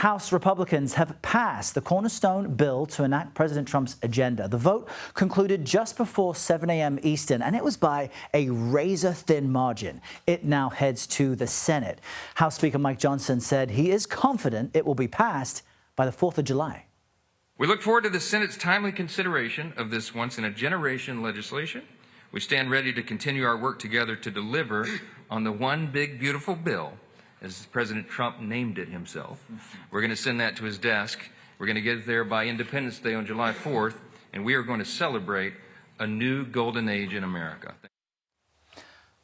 House Republicans have passed the cornerstone bill to enact President Trump's agenda. The vote concluded just before 7 a.m. Eastern, and it was by a razor-thin margin. It now heads to the Senate. House Speaker Mike Johnson said he is confident it will be passed by the 4th of July. We look forward to the Senate's timely consideration of this once-in-a-generation legislation. We stand ready to continue our work together to deliver on the one big, beautiful bill, as President Trump named it himself. We're going to send that to his desk. We're going to get it there by Independence Day on July 4th, and we are going to celebrate a new golden age in America.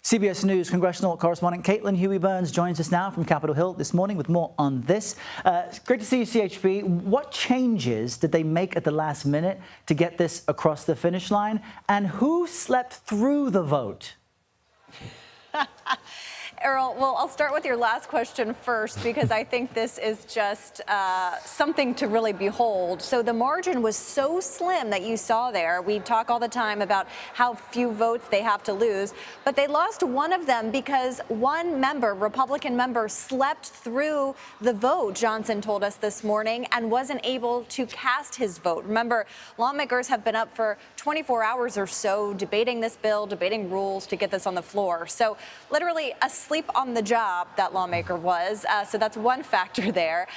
CBS News congressional correspondent Caitlin Huey-Burns joins us now from Capitol Hill this morning with more on this. It's great to see you, CHB. What changes did they make at the last minute to get this across the finish line? And who slept through the vote? Errol, well, I'll start with your last question first, because I think this is just something to really behold. So the margin was so slim that you saw there. We talk all the time about how few votes they have to lose, but they lost one of them because one member, Republican member, slept through the vote, Johnson told us this morning, and wasn't able to cast his vote. Remember, lawmakers have been up for 24 hours or so debating this bill, debating rules to get this on the floor. So literally asleep on the job, that lawmaker was. So that's one factor there.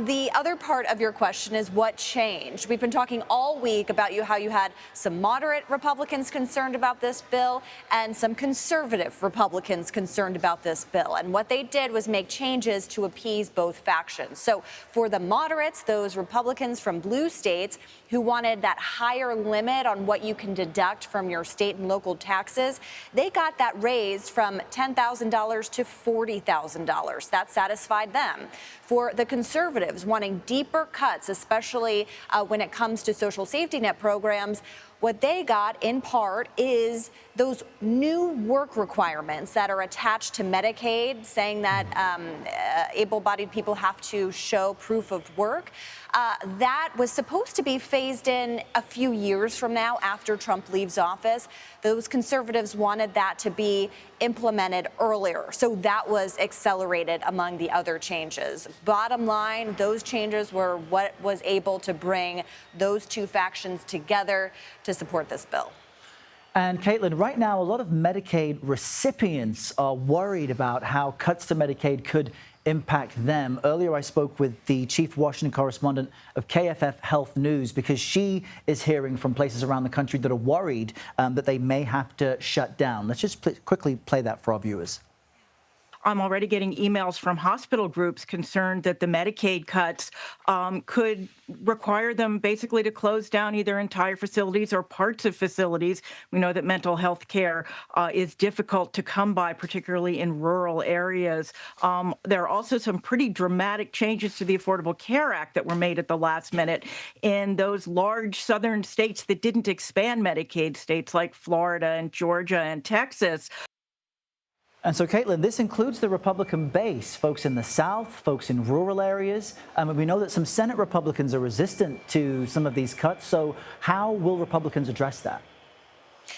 The other part of your question is what changed. We've been talking all week about how you had some moderate Republicans concerned about this bill and some conservative Republicans concerned about this bill. And what they did was make changes to appease both factions. So for the moderates, those Republicans from blue states who wanted that higher limit on what you can deduct from your state and local taxes, they got that raised from $10,000 to $40,000. That satisfied them. For the conservatives wanting deeper cuts, especially when it comes to social safety net programs, what they got, in part, is those new work requirements that are attached to Medicaid, saying that able-bodied people have to show proof of work. That was supposed to be phased in a few years from now after Trump leaves office. Those conservatives wanted that to be implemented earlier. So that was accelerated among the other changes. Bottom line, those changes were what was able to bring those two factions together to support this bill. And Caitlin, right now, a lot of Medicaid recipients are worried about how cuts to Medicaid could impact them. Earlier, I spoke with the chief Washington correspondent of KFF Health News because she is hearing from places around the country that are worried that they may have to shut down. Let's just quickly play that for our viewers. I'm already getting emails from hospital groups concerned that the Medicaid cuts could require them basically to close down either entire facilities or parts of facilities. We know that mental health care is difficult to come by, particularly in rural areas. There are also some pretty dramatic changes to the Affordable Care Act that were made at the last minute in those large southern states that didn't expand Medicaid, states like Florida and Georgia and Texas. And so, Caitlin, this includes the Republican base, folks in the South, folks in rural areas. We know that some Senate Republicans are resistant to some of these cuts. So how will Republicans address that?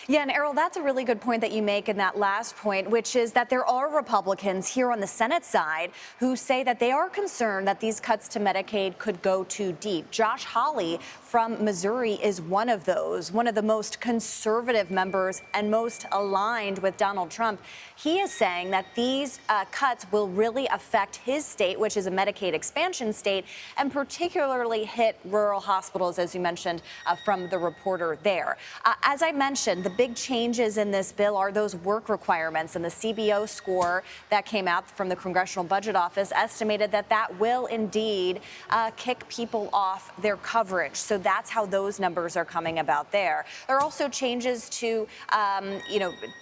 Yeah, and Errol, that's a really good point that you make in that last point, which is that there are Republicans here on the Senate side who say that they are concerned that these cuts to Medicaid could go too deep. Josh Hawley from Missouri is one of those, one of the most conservative members and most aligned with Donald Trump. He is saying that these cuts will really affect his state, which is a Medicaid expansion state, and particularly hit rural hospitals, as you mentioned from the reporter there. As I mentioned, the big changes in this bill are those work requirements, and the CBO score that came out from the Congressional Budget Office estimated that that will indeed kick people off their coverage. So that's how those numbers are coming about there. There are also changes to,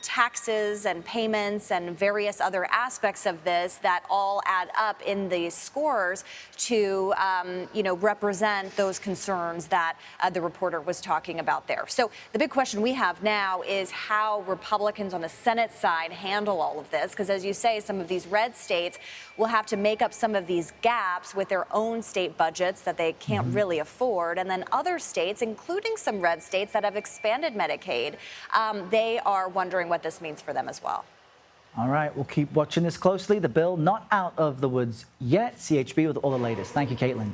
taxes and payments and various other aspects of this that all add up in the scores to, represent those concerns that the reporter was talking about there. So the big question we have now is how Republicans on the Senate side handle all of this, because as you say, some of these red states will have to make up some of these gaps with their own state budgets that they can't really afford. And then other states, including some red states that have expanded Medicaid, they are wondering what this means for them as well. All right, we'll keep watching this closely. The bill not out of the woods yet. CHB with all the latest. Thank you, Caitlin.